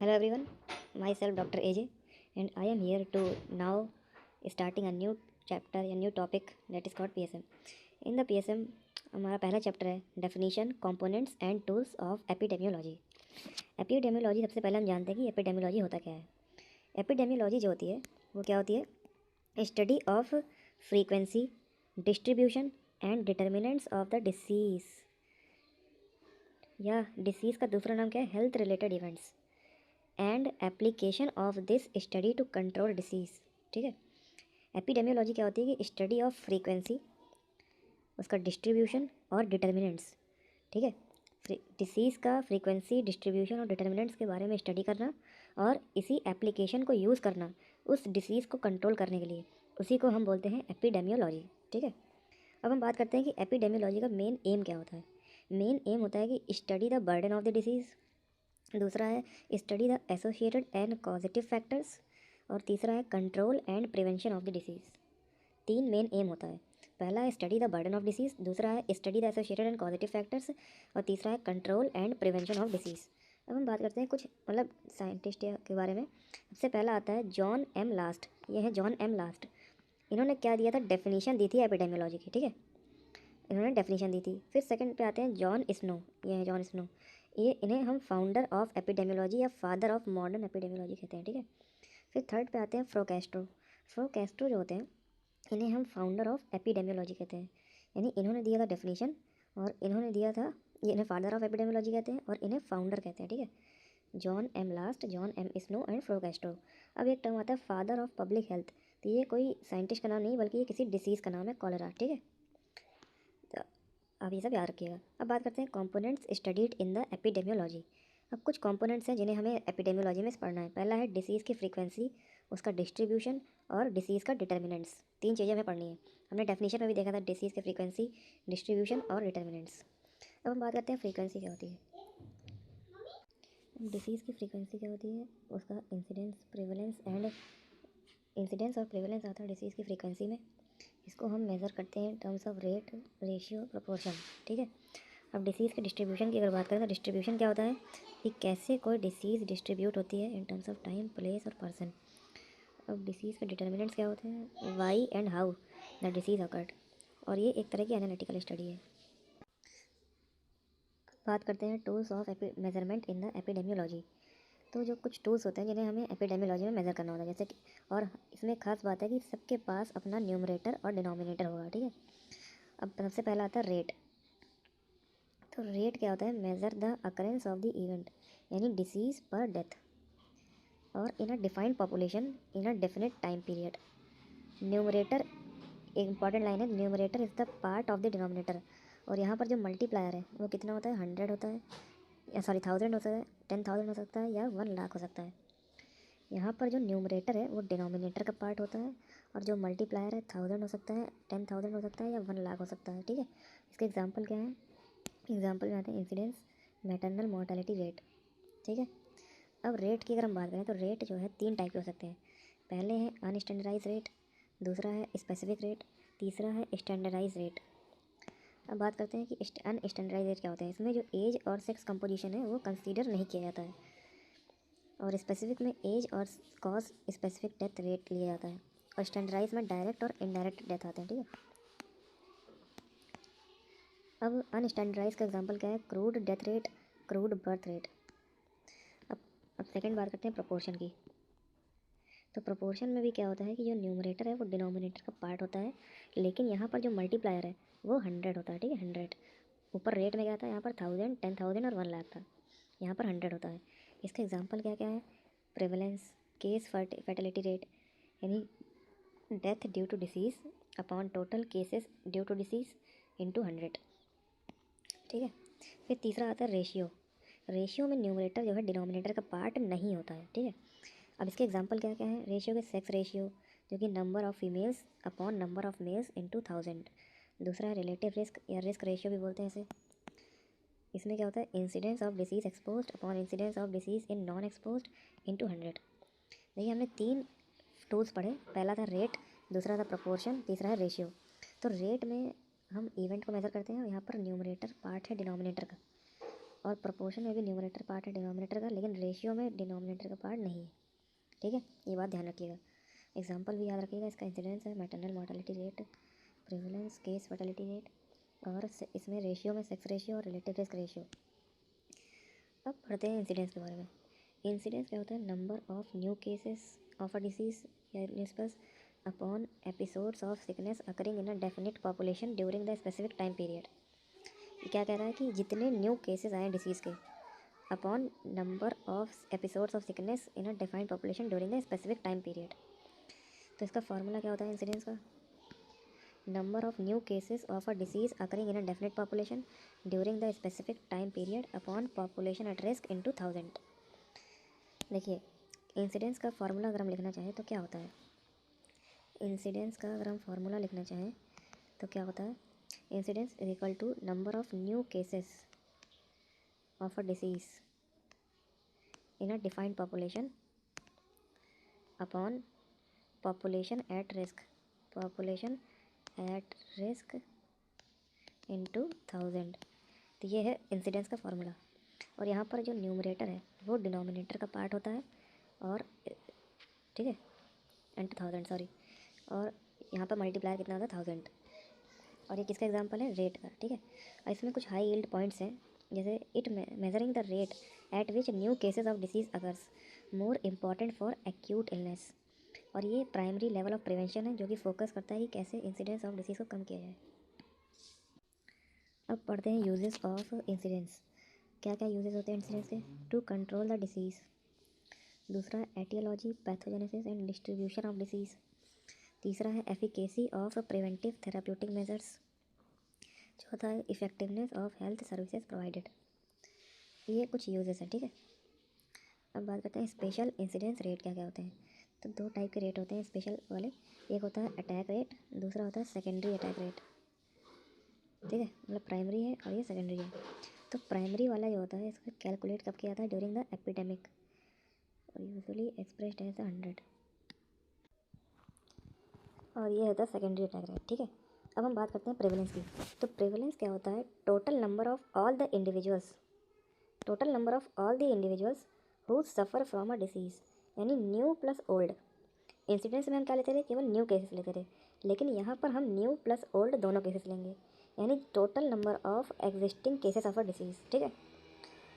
Hello everyone, myself Dr. AJ and I am here to now starting a new chapter, a new topic that is called PSM. In the PSM हमारा पहला chapter है definition components and tools of epidemiology. Epidemiology सबसे पहले हम जानते हैं कि epidemiology होता क्या है। एपिडेमियोलॉजी जो होती है वो क्या होती है, study of frequency, distribution and determinants of the disease, या डिसीज़ का दूसरा नाम क्या है, health related events and application of this study to control disease. ठीक है, एपिडेमियोलॉजी क्या होती है कि स्टडी ऑफ फ्रीक्वेंसी, उसका डिस्ट्रीब्यूशन और डिटर्मिनेंट्स। ठीक है, डिसीज़ का फ्रीक्वेंसी, डिस्ट्रीब्यूशन और डिटर्मिनेंट्स के बारे में स्टडी करना और इसी एप्लीकेशन को यूज़ करना उस डिसीज़ को कंट्रोल करने के लिए, उसी को हम बोलते हैं एपिडेमियोलॉजी। ठीक है, अब हम बात करते हैं कि एपिडेमियोलॉजी का मेन एम क्या होता है। मेन एम होता है कि study the burden of the disease, दूसरा है study the associated and causative factors, और तीसरा है control and prevention of the disease. तीन मेन एम होता है, पहला है study the burden of disease, दूसरा है study the associated and causative factors, और तीसरा है control and prevention of disease. अब हम बात करते हैं कुछ साइंटिस्ट के बारे में। सबसे पहला आता है जॉन एम लास्ट। ये है जॉन एम लास्ट। इन्होंने क्या दिया था, डेफिनेशन दी थी एपिडेमियोलॉजी की। ठीक है, इन्होंने डेफिनेशन दी थी। फिर सेकंड पे आते हैं जॉन स्नो। ये है जॉन स्नो। ये इन्हें हम फाउंडर ऑफ एपिडेमियोलॉजी या फादर ऑफ मॉडर्न एपिडेमियोलॉजी कहते हैं। ठीक है, फिर थर्ड पे आते हैं फ्रोकेस्ट्रो। फ्रोकेस्ट्रो जो होते हैं इन्हें हम फाउंडर ऑफ एपिडेमियोलॉजी कहते हैं। यानी इन्होंने दिया था डेफिनेशन और इन्होंने दिया था, ये इन्हें फादर ऑफ एपिडेमियोलॉजी कहते हैं और इन्हें फाउंडर कहते हैं। ठीक है, John M Last, John M Snow and फ्रोकेस्ट्रो। अब एक टर्म आता है फादर ऑफ पब्लिक हेल्थ। तो ये कोई साइंटिस्ट का नाम नहीं बल्कि ये किसी डिसीज़ का नाम है, कॉलेरा। ठीक है, तो आप ये सब याद रखिएगा। अब बात करते हैं components studied in the epidemiology. अब कुछ कंपोनेंट्स हैं जिन्हें हमें एपिडेमियोलॉजी में पढ़ना है। पहला है डिसीज़ की फ्रीक्वेंसी, उसका डिस्ट्रीब्यूशन और डिसीज़ का डिटर्मिनेंट्स। तीन चीज़ें हमें पढ़नी है। हमने डेफिनेशन में भी देखा था डिसीज़ की फ्रीक्वेंसी, डिस्ट्रीब्यूशन और डिटर्मिनेंट्स। अब हम बात करते हैं फ्रीक्वेंसी क्या होती है। डिसीज़ की फ्रीक्वेंसी क्या होती है, उसका इंसिडेंस और प्रेवलेंस आता है डिसीज़ की फ्रीक्वेंसी में। इसको हम मेज़र करते हैं terms of rate, ratio, proportion. ठीक है, अब डिसीज़ के डिस्ट्रीब्यूशन की अगर बात करें तो डिस्ट्रीब्यूशन क्या होता है कि कैसे कोई डिसीज़ डिस्ट्रीब्यूट होती है in terms of time, place और पर्सन। अब डिसीज़ के डिटर्मिनेंट्स क्या होते हैं, why and how the disease occurred, और ये एक तरह की एनालिटिकल स्टडी है। बात करते हैं tools of measurement in the epidemiology. तो जो कुछ टूल्स होते हैं जिन्हें हमें एपिडेमियोलॉजी में मेज़र करना होता है, जैसे कि, और इसमें खास बात है कि सबके पास अपना न्यूमरेटर और डिनोमिनेटर होगा। ठीक है, अब सबसे पहला आता है रेट। तो रेट क्या होता है, measure the occurrence of the event, यानी डिसीज़ पर डेथ और in a defined population in a definite time period. Numerator, एक इंपॉर्टेंट लाइन है, numerator is the part of the denominator. और यहाँ पर जो मल्टीप्लायर है वो कितना होता है, 100 होता है, या सॉरी 1000 हो सकता है, 10,000 हो सकता है, या 1,00,000 हो सकता है। यहाँ पर जो न्यूमरेटर है वो डिनोमिनेटर का पार्ट होता है और जो मल्टीप्लायर है 1000 हो सकता है, 10,000 हो सकता है, या 1,00,000 हो सकता है। ठीक है, इसके एग्जाम्पल क्या है, एग्जाम्पल में आते हैं इंसिडेंस, मैटरनल मोर्टेलिटी रेट। ठीक है, अब रेट की अगर हम बात करें तो रेट जो है तीन टाइप के हो सकते हैं। पहले है अनस्टैंडर्डाइज रेट, दूसरा है स्पेसिफिक रेट, तीसरा है स्टैंडर्डाइज रेट। अब बात करते हैं कि अनस्टैंडर्डाइज रेट क्या होता है। इसमें जो एज और सेक्स कंपोजिशन है वो कंसीडर नहीं किया जाता है, और स्पेसिफिक में एज और कॉज स्पेसिफिक डेथ रेट लिया जाता है, और स्टैंडर्डाइज में डायरेक्ट और इनडायरेक्ट डेथ आते हैं। ठीक है, अब अनस्टैंडर्डाइज का एग्जांपल क्या है, crude death rate, crude birth rate. अब अब सेकंड बात करते हैं प्रोपोर्शन की। तो प्रोपोर्शन में भी क्या होता है कि जो न्यूमरेटर है वो डिनोमिनेटर का पार्ट होता है, लेकिन यहाँ पर जो मल्टीप्लायर है वो 100 होता है। ठीक है, 100। ऊपर रेट में क्या था, यहाँ पर 1000, 10,000 और 1,00,000 था, यहाँ पर 100 होता है। इसका एग्जांपल क्या क्या है, प्रेवलेंस, केस फर्टिलिटी रेट, यानी death due to disease upon total cases due to disease into 100। ठीक है, फिर तीसरा आता है रेशियो। रेशियो में न्यूमरेटर जो है डिनोमिनेटर का पार्ट नहीं होता है। ठीक है, अब इसके एग्जांपल क्या क्या है, रेशियो के सेक्स रेशियो जो कि number of females upon number of males into 1000। दूसरा है रिलेटिव रिस्क या रिस्क रेशियो भी बोलते हैं इसे। इसमें क्या होता है, incidence of disease exposed upon incidence of disease in non exposed into 100। देखिए हमने तीन टूल्स पढ़े, पहला था रेट, दूसरा था प्रोपोर्शन, तीसरा है रेशियो। तो रेट में हम इवेंट को मेज़र करते हैं और यहाँ पर न्यूमरेटर पार्ट है डिनोमिनेटर का, और प्रोपोर्शन में भी न्यूमरेटर पार्ट है डिनोमिनेटर का, लेकिन रेशियो में डिनोमिनेटर का पार्ट नहीं है। ठीक है, ये बात ध्यान रखिएगा। एग्जांपल भी याद रखिएगा। इसका इंसिडेंस है maternal mortality rate, prevalence, case fertility rate, और इसमें रेशियो में सेक्स रेशियो और रिलेटिव रिस्क रेशियो। अब पढ़ते हैं इंसिडेंस के बारे में। इंसिडेंस क्या होता है? Number of new cases of a disease या newspapers upon episodes of sickness occurring in a definite population during the specific time period. ये क्या कह रहा है कि जितने न्यू केसेस आए डिसीज़ के upon number of episodes of sickness in a defined population during the specific time period. तो इसका फार्मूला क्या होता है इंसिडेंस का? Number of new cases of a disease occurring in a definite population during the specific time period upon population at risk into 1000। देखिए, incidence का formula अगर हम लिखना चाहें तो क्या होता है? इंसिडेंस का अगर हम फार्मूला लिखना चाहें तो क्या होता है? Incidence is equal to number of new cases of a disease in a defined population upon population at risk, population at risk into 1000। तो ये है इंसिडेंस का फार्मूला। और यहाँ पर जो न्यूमरेटर है वो डिनोमिनेटर का पार्ट होता है, और ठीक है, इंटू 1000 सॉरी, और यहाँ पर मल्टीप्लायर कितना होता है? 1000। और ये किसका एग्जांपल है? रेट का। ठीक है, और इसमें कुछ हाई यील्ड पॉइंट्स हैं, जैसे it measuring the rate at which new cases of disease occurs more important for acute illness. और ये प्राइमरी लेवल ऑफ प्रिवेंशन है जो कि फोकस करता है कि कैसे इंसिडेंस ऑफ डिसीज़ को कम किया जाए। अब पढ़ते हैं यूजेस ऑफ इंसिडेंस। क्या क्या यूजेस होते हैं इंसिडेंस के? टू कंट्रोल द डिसीज़, दूसरा etiology, pathogenesis and distribution of disease, तीसरा है efficacy of preventive therapeutic measures, चौथा है effectiveness of health services provided. ये कुछ यूजेस हैं। ठीक है, अब बात करते हैं स्पेशल इंसिडेंस रेट क्या क्या होते हैं। तो दो टाइप के रेट होते हैं स्पेशल वाले, एक होता है अटैक रेट, दूसरा होता है सेकेंडरी अटैक रेट। ठीक है, मतलब प्राइमरी है और ये सेकेंडरी है। तो प्राइमरी वाला जो होता है इसको कैलकुलेट कब किया जाता है? ड्यूरिंग द एपिडेमिक, और यूजुअली एक्सप्रेस्ड एज 100। और ये होता है सेकेंडरी अटैक रेट। ठीक है, अब हम बात करते हैं प्रेवलेंस की। तो प्रेवलेंस क्या होता है? Total number of all the individuals, total number of all the individuals who suffer from a disease, यानी न्यू प्लस ओल्ड। इंसिडेंस में हम क्या लेते थे? केवल न्यू केसेस लेते थे, लेकिन यहाँ पर हम न्यू प्लस ओल्ड दोनों केसेस लेंगे, यानी total number of existing cases of a disease. ठीक है,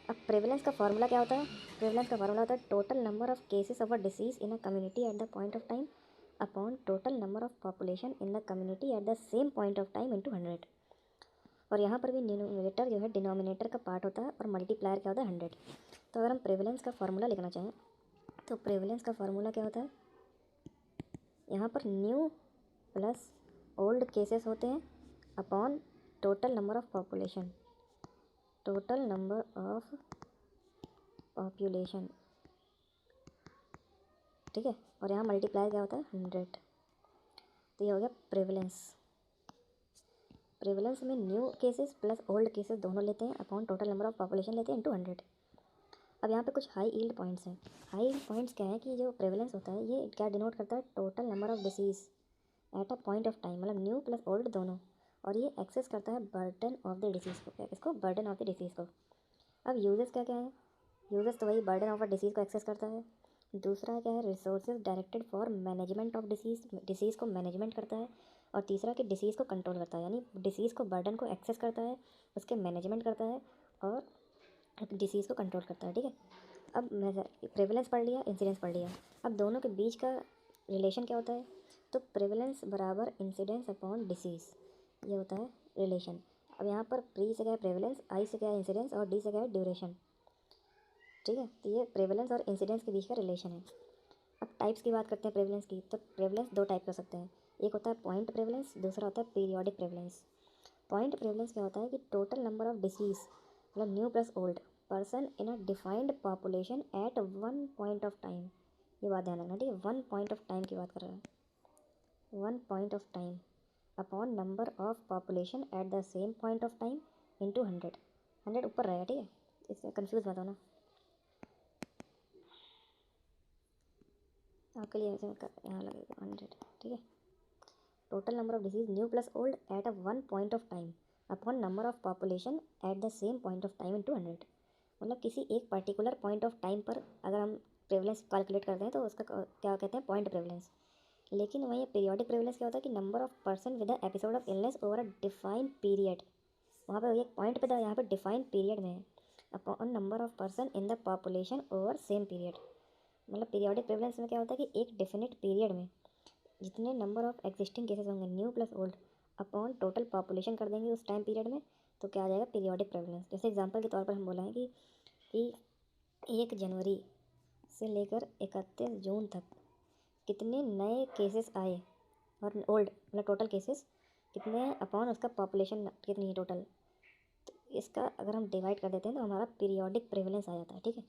अब प्रेवलेंस का फार्मूला क्या होता है? प्रेवलेंस का फार्मूला होता है total number of cases of a disease in a community at the point of time upon total number of population in the community at the same point of time into 100। और यहाँ पर भी numerator जो है denominator का part होता है और मल्टीप्लायर क्या होता है? 100। तो अगर हम प्रेवलेंस का फार्मूला लिखना चाहें तो प्रेवलेंस का फार्मूला क्या होता है? यहाँ पर न्यू प्लस ओल्ड केसेस होते हैं upon total number of population, total number of population. ठीक है, और यहाँ मल्टीप्लाई क्या होता है? 100। तो ये हो गया प्रेवलेंस। प्रेवलेंस में new cases plus old cases दोनों लेते हैं upon total number of population लेते हैं इंटू 100। अब यहाँ पे कुछ हाई यील्ड पॉइंट्स हैं। हाई यील्ड पॉइंट्स क्या है कि जो प्रेवलेंस होता है ये क्या डिनोट करता है? Total number of disease at a point of time, मतलब न्यू प्लस ओल्ड दोनों, और ये एक्सेस करता है बर्डन ऑफ द डिसीज़ को। इसको बर्डन ऑफ द डिसीज़ को। अब यूजेस क्या क्या है? यूजेस तो वही बर्डन ऑफ अ डिसीज़ को एक्सेस करता है। दूसरा क्या है? Resources directed for management of disease, disease को मैनेजमेंट करता है। और तीसरा कि डिसीज़ को कंट्रोल करता है, यानी डिसीज़ को बर्डन को एक्सेस करता है, उसके मैनेजमेंट करता है और डिसीज़ को कंट्रोल करता है। ठीक है, अब प्रेवलेंस पढ़ लिया, इंसिडेंस पढ़ लिया। अब दोनों के बीच का रिलेशन क्या होता है? तो प्रेवलेंस बराबर इंसिडेंस अपॉन डिसीज़, ये होता है रिलेशन। अब यहाँ पर प्री से क्या है? प्रेवलेंस, आई से क्या है? इंसिडेंस, और डी से क्या है? ड्यूरेशन। ठीक है, तो ये प्रेवलेंस और इंसिडेंस के बीच का रिलेशन है। अब टाइप्स की बात करते हैं प्रेवलेंस की। तो प्रेवलेंस दो टाइप कर सकते हैं, एक होता है पॉइंट प्रेवलेंस, दूसरा होता है पीरियोडिक प्रेवलेंस। पॉइंट प्रेवलेंस क्या होता है कि टोटल नंबर ऑफ डिसीज़, मतलब new plus old person in a defined population at one point of time. ये बात ध्यान रखना। ठीक है, वन पॉइंट ऑफ टाइम की बात कर रहा है, one point of time upon number of population at the same point of time into 100। 100 ऊपर रहेगा। ठीक है, इससे कन्फ्यूज़ मत होना। आपके लिए यहाँ लगेगा 100। ठीक है, total number of disease new plus old at a one point of time upon number of population at the same point of time into 100। मतलब किसी एक पर्टिकुलर पॉइंट ऑफ टाइम पर अगर हम प्रेवलेंस कैलकुलेट करते हैं तो उसका क्या कहते हैं, पॉइंट प्रेवलेंस। लेकिन वहीं पीरियोडिक प्रेवलेंस क्या होता है कि number of person with a episode of illness over a defined period. वहाँ पे एक पॉइंट पे था, यहाँ पे डिफाइंड पीरियड में है, upon number of person in the population over same period. मतलब पीरियोडिक प्रेवलेंस में क्या होता है कि एक डेफिनेट पीरियड में जितने नंबर ऑफ एग्जिस्टिंग केसेस होंगे new plus old upon total population कर देंगे उस टाइम पीरियड में, तो क्या आ जाएगा पीरियोडिक प्रेवलेंस। जैसे एग्जांपल के तौर पर हम बोला है कि 1 जनवरी से लेकर 31 जून तक कितने नए केसेस आए और ओल्ड मतलब टोटल केसेस कितने हैं अपॉन उसका पॉपुलेशन कितनी है टोटल। तो इसका अगर हम डिवाइड कर देते हैं तो हमारा पीरियोडिक प्रेवलेंस आ जाता है। ठीक है,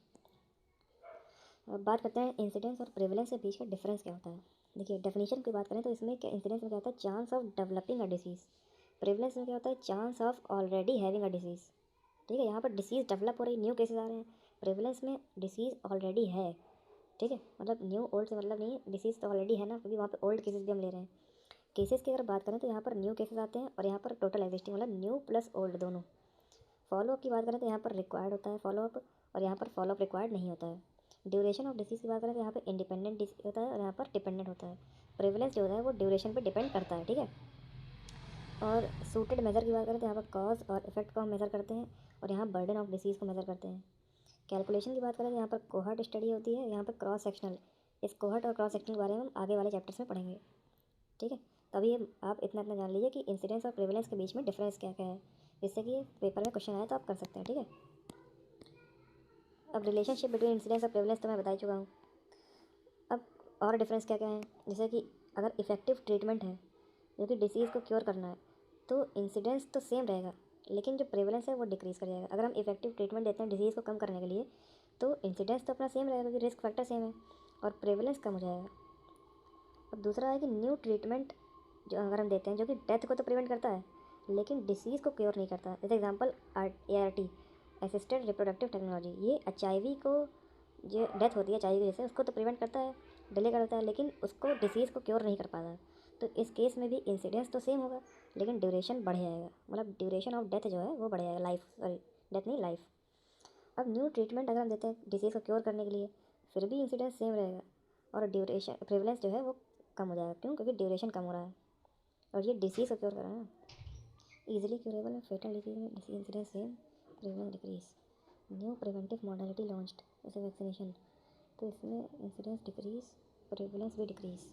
अब बात करते हैं इंसिडेंस और प्रेवलेंस के बीच का डिफरेंस क्या होता है। देखिए डेफिनेशन की बात करें तो इसमें क्या, इंसिडेंस में क्या होता है, chance of developing a disease. Prevalence में क्या होता है, chance of already having a disease. ठीक है, यहाँ पर डिसीज़ डेवलप हो रही, न्यू केसेस आ रहे हैं। प्रेवलेंस में डिसीज़ ऑलरेडी है। ठीक है, मतलब न्यू ओल्ड से मतलब नहीं, डिसीज़ तो ऑलरेडी है ना, क्योंकि वहाँ पे ओल्ड केसेस भी हम ले रहे हैं। केसेस की अगर बात करें तो यहाँ पर न्यू केसेस आते हैं और यहाँ पर टोटल एग्जिस्टिंग मतलब न्यू प्लस ओल्ड दोनों। फॉलोअप की बात करें तो यहाँ पर रिक्वायर्ड होता है फॉलोअप और यहाँ पर फॉलोअप रिक्वायर्ड नहीं होता है। ड्यूरेशन ऑफ डिसीज़ की बात करें तो यहाँ पर इंडिपेंडेंट होता है और यहाँ पर डिपेंडेंट होता है। प्रेवलेंस जो होता है वो ड्यूरेशन पर डिपेंड करता है। ठीक है, और सूटेड मेजर की बात करें तो यहाँ पर कॉज और इफेक्ट को हम मेज़र करते हैं और यहाँ बर्डन ऑफ डिसीज़ को मेज़र करते हैं। कैलकुलेशन की बात करें तो यहाँ पर कोहर्ट स्टडी होती है, यहाँ पर क्रॉस सेक्शनल। इस कोहर्ट और क्रॉस सेक्शनल के बारे में हम आगे वाले चैप्टर्स में पढ़ेंगे। ठीक है, तभी आप इतना जान लीजिए कि इंसिडेंस और प्रेवलेंस के बीच में डिफरेंस क्या क्या है, जिससे कि पेपर में क्वेश्चन आए तो आप कर सकते हैं। ठीक है, अब रिलेशनशिप बिटवीन इंसिडेंस और प्रेवलेंस तो मैं बता ही चुका हूँ। अब और डिफरेंस क्या क्या है, जैसे कि अगर इफेक्टिव ट्रीटमेंट है जो कि डिसीज़ को क्योर करना है तो इंसिडेंस तो सेम रहेगा, लेकिन जो प्रेवलेंस है वो डिक्रीज़ कर जाएगा। अगर हम इफेक्टिव ट्रीटमेंट देते हैं डिसीज़ को कम करने के लिए तो इंसिडेंस तो अपना सेम रहेगा क्योंकि रिस्क फैक्टर सेम है और प्रेवलेंस कम हो जाएगा। अब दूसरा है कि न्यू ट्रीटमेंट जो अगर हम देते हैं जो कि डेथ को तो प्रिवेंट करता है लेकिन डिसीज़ को क्योर नहीं करता। जैसे example ART assisted reproductive technology, ये HIV को जो डेथ होती है HIV की जैसे उसको तो प्रिवेंट करता है, डिले करता है, लेकिन उसको डिसीज़ को क्योर नहीं कर पाता। तो इस केस में भी इंसिडेंस तो सेम होगा लेकिन ड्यूरेशन बढ़ जाएगा, मतलब ड्यूरेशन ऑफ डेथ जो है वो बढ़ जाएगा, लाइफ सॉरी डेथ नहीं लाइफ। अब न्यू ट्रीटमेंट अगर हम देते हैं डिसीज़ को क्योर करने के लिए फिर भी इंसिडेंस सेम रहेगा और ड्यूरेशन प्रेवलेंस जो है वो कम हो जाएगा। क्यों? क्योंकि ड्यूरेशन कम हो रहा है और ये डिसीज़ को क्योर कर रहा है ना। Easily curable and fatal disease में disease incidence same, prevalence decrease. New preventive modality launched जैसे वैक्सीनेशन, तो इसमें इंसिडेंस डिक्रीज, प्रेवलेंस भी डिक्रीज।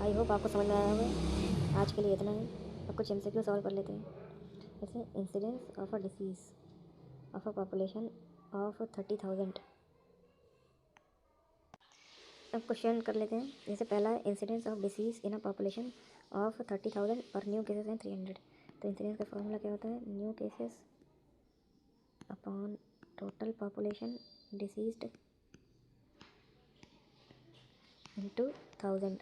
आई होप आपको समझ में आया होगा। आज के लिए इतना ही, अब कुछ MCQ सॉल्व कर लेते हैं। जैसे incidence of a disease of a population of 30,000। अब क्वेश्चन कर लेते हैं। जैसे पहला है incidence of disease in a population of 30,000 और न्यू केसेस हैं 300। तो इंसिडेंस का फॉर्मूला क्या होता है, new cases upon total population deceased into 1000।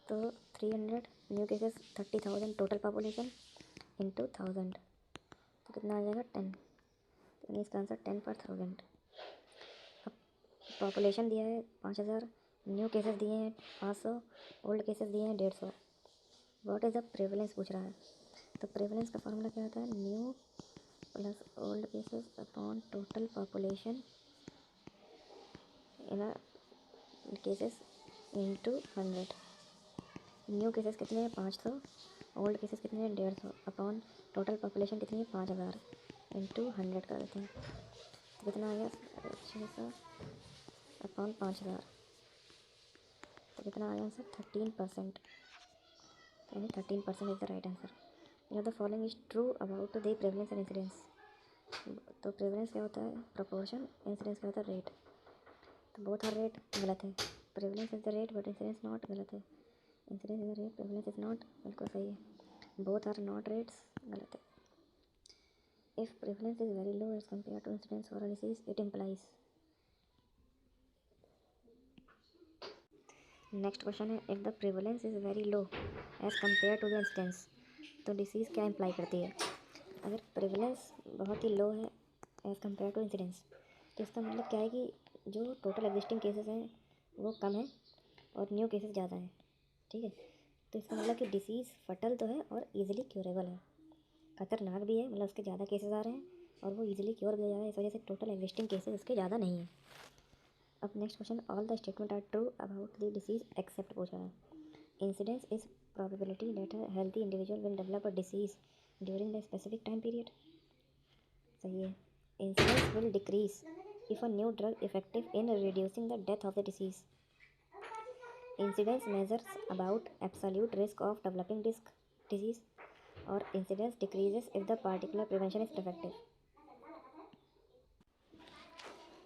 तो 300 new cases 30,000 total population into 1000 तो कितना आ जाएगा 10। तो इसका आंसर 10 पर 1000। अब पॉपुलेशन दिया है 5000, न्यू केसेस दिए हैं 500, ओल्ड केसेस दिए हैं 150। व्हाट इज़ द प्रेवलेंस पूछ रहा है। तो प्रेवलेंस का फॉर्मूला क्या होता है, new plus old cases upon total population in cases into 100। New cases कितने हैं 500, ओल्ड केसेस कितने हैं 150 अपॉन टोटल पॉपुलेशन कितनी है 5000 इंटू 100 कर देते हैं। तो कितना आ गया 600 अपॉन 5000, तो कितना आ गया आंसर 13%। यानी 13% इज द राइट आंसर। या the following is true about the prevalence and incidence. तो प्रेवलेंस क्या होता है प्रोपोर्शन, इंसिडेंस क्या होता है रेट। तो बोथ आर रेट गलत है, prevalence is the rate but incidence not, गलत है। Incidence is the rate prevalence is not, बिल्कुल सही है। बोथ आर नॉट रेट्स, गलत है। If prevalence is very low as compare to incidence for a disease it implies. Next question है, if the prevalence is very low as compare to the incidence, तो disease क्या imply करती है। अगर prevalence बहुत ही लो है एज कम्पेयर टू इंसिडेंस तो इसका मतलब क्या है कि जो टोटल एग्जिस्टिंग केसेस हैं वो कम है और न्यू केसेस ज़्यादा हैं। ठीक है। तो इसका मतलब कि डिसीज़ फटल तो है और ईजिली क्योरेबल है, खतरनाक भी है, मतलब उसके ज़्यादा केसेस आ रहे हैं और वो ईजिली क्योर भी हो जा रहा है, इस वजह से टोटल एग्जिस्टिंग केसेस उसके ज़्यादा नहीं है। अब next question, all the statement are true about the disease except पूछा है। Incidence is probability that a healthy individual will develop a disease during the specific time period. सही है। Incidence will decrease if a new drug effective in reducing the death of the disease. Incidence measures about absolute risk of developing disk disease और incidence decreases if the particular prevention is effective.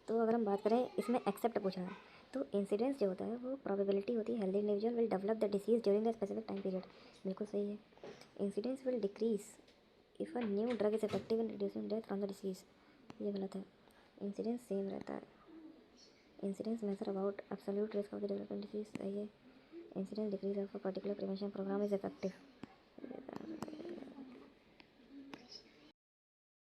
तो अगर हम बात करें इसमें accept पूछा है, तो इंसिडेंस जो होता है वो प्रोबेबिलिटी होती है healthy individual will develop the disease during the specific time period. बिल्कुल सही है। Incidence will decrease if a new drug is effective in reducing death from the disease, ये गलत है। इंसिडेंस सेम रहता है। Incidence measure about absolute risk of the developing disease, सही है। Incidence decrease of a particular prevention program is effective,